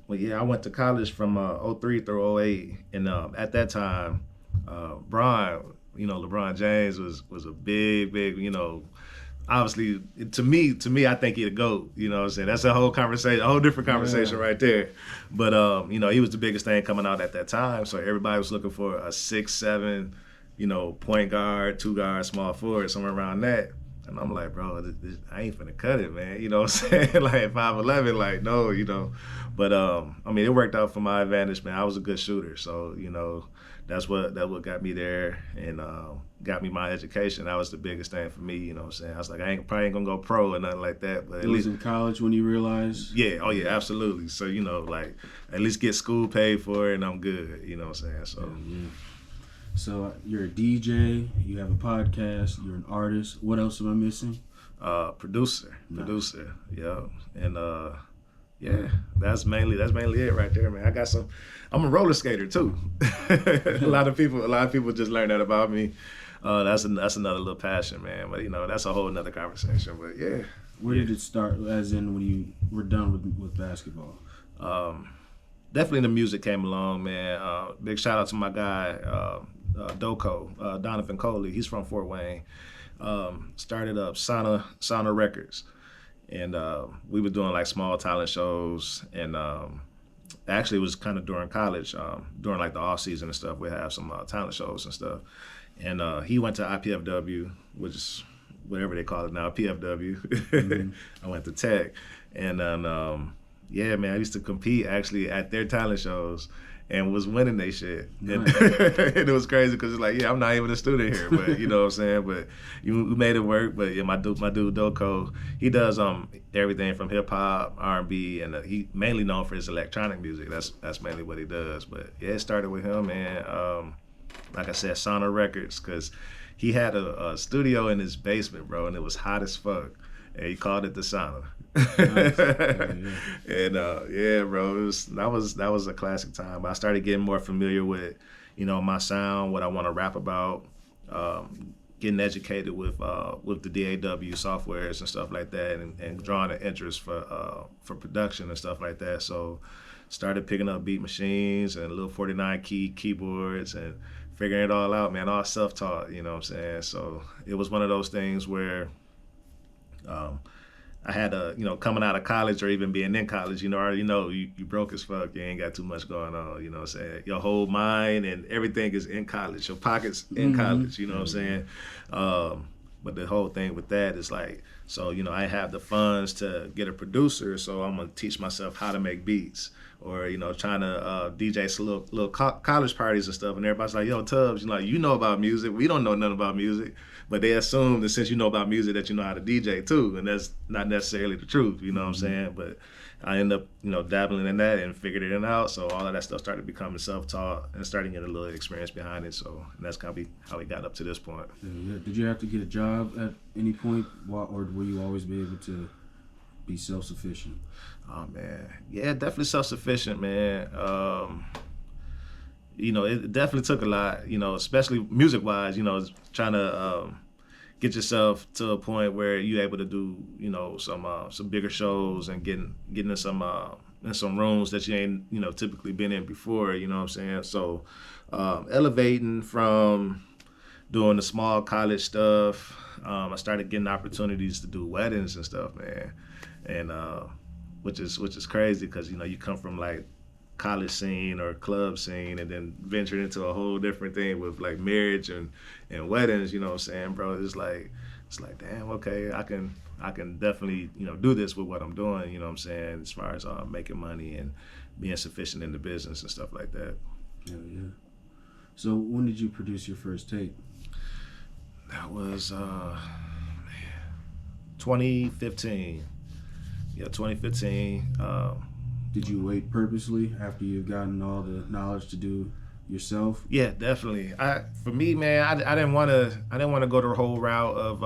Well, yeah, I went to college from '03 through '08, and at that time, Bron, LeBron James was a big, obviously to me, I think he the GOAT. You know what I'm saying? That's a whole conversation, a whole different conversation right there. But he was the biggest thing coming out at that time. So everybody was looking for a 6'7", point guard, two guard, small forward, somewhere around that. And I'm like, bro, I ain't finna cut it, man. You know what I'm saying? Like 5'11", like no. But it worked out for my advantage, man. I was a good shooter, so that's what got me there and got me my education. That was the biggest thing for me. You know what I'm saying? I was like, probably ain't gonna go pro or nothing like that. But at least in college when you realized. Yeah. Oh yeah. Absolutely. So like at least get school paid for it, and I'm good. You know what I'm saying? So. Yeah. So you're a DJ, you have a podcast, you're an artist. What else am I missing? Producer, yeah, and that's mainly it right there, man. I'm a roller skater too. a lot of people just learn that about me. That's another little passion, man. But that's a whole nother conversation. But yeah. Where did it start? As in when you were done with basketball? Definitely the music came along, man. Big shout out to my guy. Doko, Donovan Coley, he's from Fort Wayne, started up Sauna Records, and we were doing like small talent shows, and actually it was kind of during college, during like the off season and stuff, we have some talent shows and stuff, and he went to IPFW, which is whatever they call it now, PFW. Mm-hmm. I went to Tech, and then yeah, man, I used to compete actually at their talent shows. And was winning they shit. Nice. And it was crazy because it's like, yeah, I'm not even a student here, but you know what I'm saying? But we made it work. But yeah, my dude Doko, he does everything from hip hop, R&B, and he mainly known for his electronic music. That's mainly what he does. But yeah, it started with him, man. Like I said, Sauna Records, because he had a studio in his basement, bro, and it was hot as fuck. And he called it the Sauna. Nice. And yeah, bro, that was a classic time. I started getting more familiar with, my sound, what I want to rap about, getting educated with the DAW softwares and stuff like that, and drawing an interest for production and stuff like that. So started picking up beat machines and little 49 key keyboards and figuring it all out, man, all self-taught, you know what I'm saying? So it was one of those things where I had coming out of college or even being in college, already you broke as fuck. You ain't got too much going on, you know what I'm saying? Your whole mind and everything is in college. Your pocket's in college, you know what I'm saying? But the whole thing with that is like, so, I have the funds to get a producer, so I'm going to teach myself how to make beats. Or, trying to DJ some little college parties and stuff. And everybody's like, yo, Tubbs, you know about music. We don't know nothing about music. But they assume that since you know about music that you know how to DJ too. And that's not necessarily the truth, you know what I'm saying? But I ended up, dabbling in that and figured it out. So all of that stuff started becoming self-taught and starting getting a little experience behind it. So and that's kind of how we got up to this point. Yeah. Did you have to get a job at any point, or were you always be able to be self-sufficient? Oh, man. Yeah, definitely self-sufficient, man. It definitely took a lot, especially music-wise, trying to get yourself to a point where you're able to do, some bigger shows and getting in some rooms that you ain't, typically been in before, you know what I'm saying? So elevating from doing the small college stuff, I started getting opportunities to do weddings and stuff, man. And which is crazy because, you come from like college scene or club scene and then ventured into a whole different thing with like marriage and weddings, you know what I'm saying, bro? It's like damn, okay, I can definitely, do this with what I'm doing, you know what I'm saying, as far as making money and being sufficient in the business and stuff like that. Yeah. So when did you produce your first tape? That was 2015. Yeah, 2015. Did you wait purposely after you've gotten all the knowledge to do yourself? Yeah, definitely. For me, man, I didn't want to go the whole route of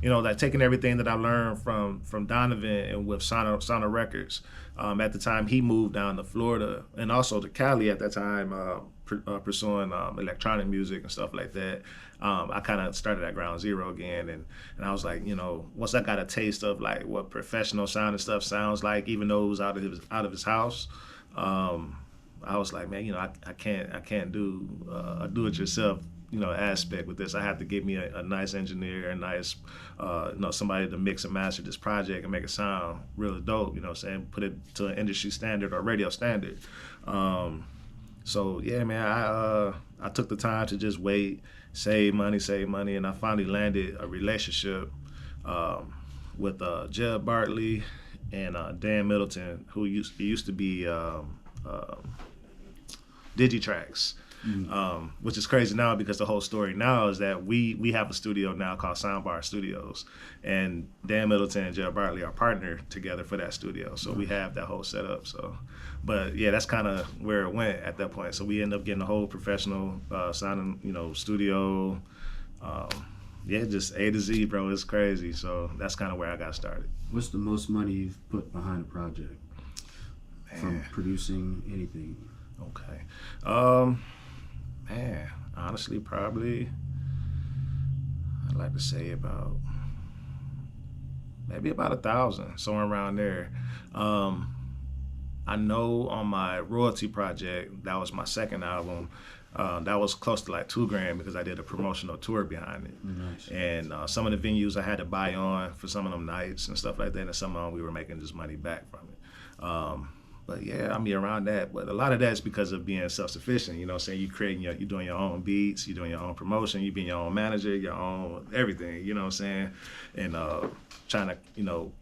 like taking everything that I learned from Donovan and with Sauna Records. At the time, he moved down to Florida and also to Cali at that time, pursuing electronic music and stuff like that. I kind of started at ground zero again, and I was like, once I got a taste of like what professional sound and stuff sounds like, even though it was out of his house, I was like, man, I can't do a do-it-yourself, aspect with this. I have to get me a nice engineer, a nice, somebody to mix and master this project and make it sound really dope. You know what I'm saying? Put it to an industry standard or radio standard. So yeah, man, I took the time to just wait, save money, and I finally landed a relationship with Jeb Bartley and Dan Middleton, who used to be Digitrax. Which is crazy now because the whole story now is that we have a studio now called Soundbar Studios, and Dan Middleton and Jeff Bartley are partnered together for that studio. So we have that whole setup. So, but yeah, that's kind of where it went at that point. So we end up getting a whole professional sounding, studio. Yeah, just A to Z, bro. It's crazy. So that's kind of where I got started. What's the most money you've put behind a project from producing anything? Okay. Man, honestly, probably I'd like to say maybe about 1,000, somewhere around there. I know on my royalty project, that was my second album. That was close to like $2,000 because I did a promotional tour behind it. Nice. And some of the venues I had to buy on for some of them nights and stuff like that, and some of them we were making just money back from it. But yeah, I mean around that. But a lot of that's because of being self-sufficient. You know what I'm saying? You're doing your own beats, you're doing your own promotion, you being your own manager, your own everything, you know what I'm saying? And trying to,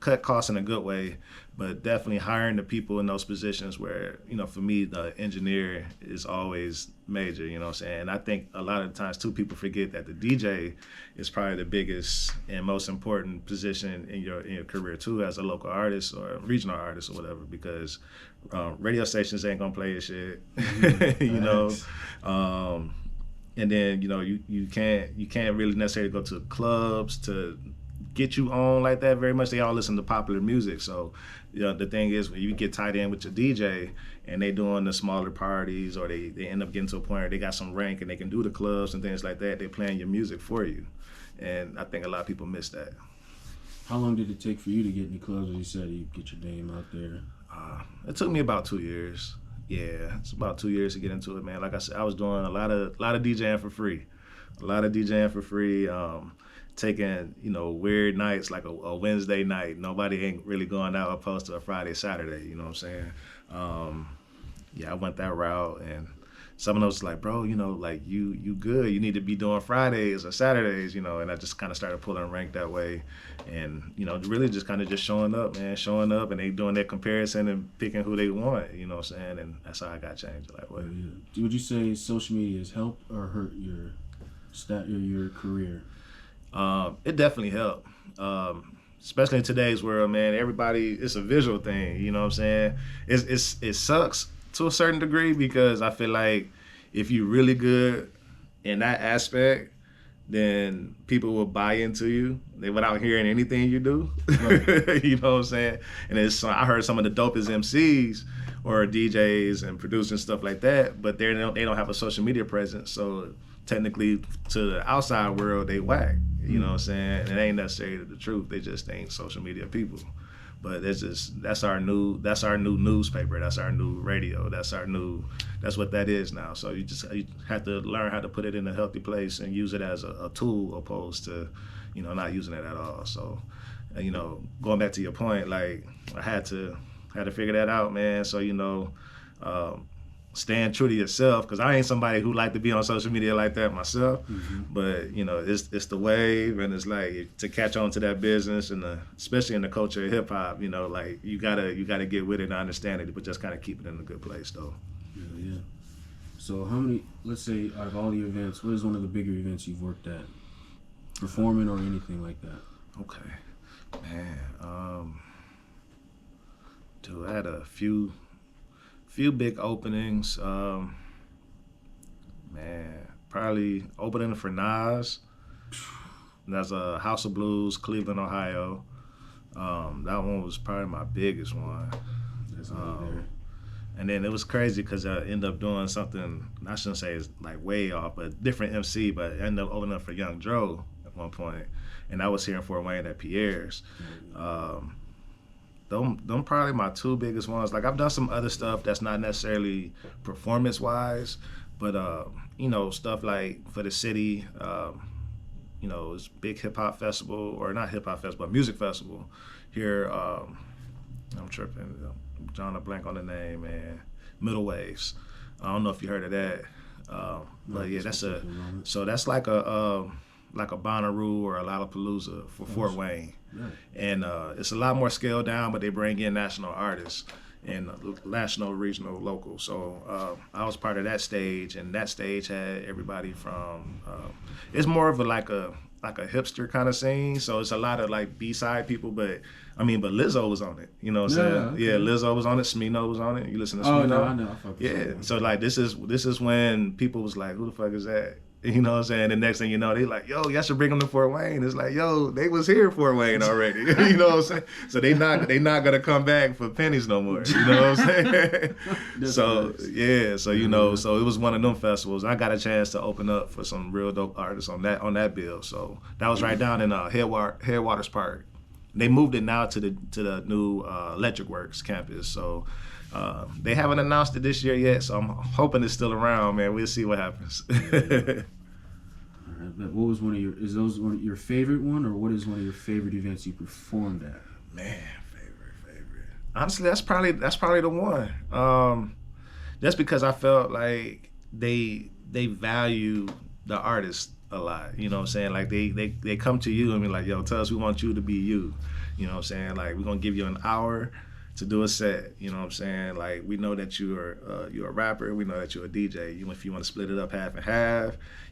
cut costs in a good way, but definitely hiring the people in those positions where, for me, the engineer is always major, you know what I'm saying? And I think a lot of times, too, people forget that the DJ is probably the biggest and most important position in your career, too, as a local artist or regional artist or whatever, because radio stations ain't gonna play your shit, and then you can't really necessarily go to clubs to get you on like that very much. They all listen to popular music, so the thing is when you get tied in with your DJ and they doing the smaller parties or they end up getting to a point where they got some rank and they can do the clubs and things like that, they're playing your music for you, and I think a lot of people miss that. How long did it take for you to get in the clubs? As you said, you get your name out there. It took me about 2 years. Yeah, it's about 2 years to get into it, man. Like I said, I was doing a lot of DJing for free. Taking, weird nights like a Wednesday night. Nobody ain't really going out opposed to a Friday, Saturday, you know what I'm saying? Yeah, I went that route, and someone else was like, bro, like you good. You need to be doing Fridays or Saturdays, and I just kind of started pulling rank that way. And, really just kind of just showing up, and they doing their comparison and picking who they want, you know what I'm saying? And that's how I got changed. Like, what? Yeah. Would you say social media has helped or hurt your career? It definitely helped. Especially in today's world, man, it's a visual thing, you know what I'm saying? It sucks to a certain degree because I feel like if you're really good in that aspect, then people will buy into you without hearing anything you do. Right. You know what I'm saying? And I heard some of the dopest MCs or DJs and producers and stuff like that, but they don't have a social media presence. So technically, to the outside world, they whack. You know what I'm saying? And it ain't necessarily the truth. They just ain't social media people. But that's our new newspaper. That's our new radio. That's what that is now. So you have to learn how to put it in a healthy place and use it as a tool opposed to, not using it at all. So, going back to your point, like I had to figure that out, man. So, staying true to yourself, because I ain't somebody who like to be on social media like that myself. Mm-hmm. But it's the wave, and it's like to catch on to that business, and especially in the culture of hip hop, like you gotta get with it and understand it, but just kind of keep it in a good place though. Yeah. So how many? Let's say out of all the events, what is one of the bigger events you've worked at, performing or anything like that? Okay, man. Dude, I had a few big openings. Probably opening for Nas. That's a House of Blues, Cleveland, Ohio. That one was probably my biggest one. And then it was crazy because I ended up doing something, I shouldn't say it's like way off, but different MC, but I ended up opening up for Young Dro at one point. And I was here in Fort Wayne at Pierre's. them probably my two biggest ones. Like I've done some other stuff that's not necessarily performance wise, but you know, stuff like for the city, you know, it's big hip hop festival, or not hip hop festival, but music festival here. I'm tripping. I'm drawing a blank on the name, man. Middle Waves. I don't know if you heard of that, but yeah, that's a so that's like a Bonnaroo or a Lollapalooza for Fort Wayne, and it's a lot more scaled down, but they bring in national artists and national, regional, local. So I was part of that stage, and that stage had everybody from. It's more of a like a hipster kind of scene. So it's a lot of like B-side people, but Lizzo was on it. You know what I'm saying? Okay. Yeah, Lizzo was on it. Smino was on it. You listen to Smino? Oh no, I know. I fuck with Yeah. someone. So like this is when people was like, who the fuck is that? You know what I'm saying? The next thing you know, they like, yo, y'all should bring them to Fort Wayne. It's like, yo, they was here in Fort Wayne already. You know what I'm saying? So they not gonna come back for pennies no more. You know what I'm saying? So nice. yeah, so you know, so it was one of them festivals. I got a chance to open up for some real dope artists on that bill. So that was right down in Headwaters Park. They moved it now to the new Electric Works campus. So they haven't announced it this year yet, so I'm hoping it's still around, man. We'll see what happens. But what was is those one your favorite one, or what is one of your favorite events you performed at? Man, favorite. Honestly, that's probably the one. Just because I felt like they value the artist a lot. You know what I'm saying? Like they come to you and be like, yo, tell us we want you to be you. You know what I'm saying? Like we're gonna give you an hour to do a set. You know what I'm saying? Like we know that you're a rapper. We know that you're a DJ. If you want to split it up half and half,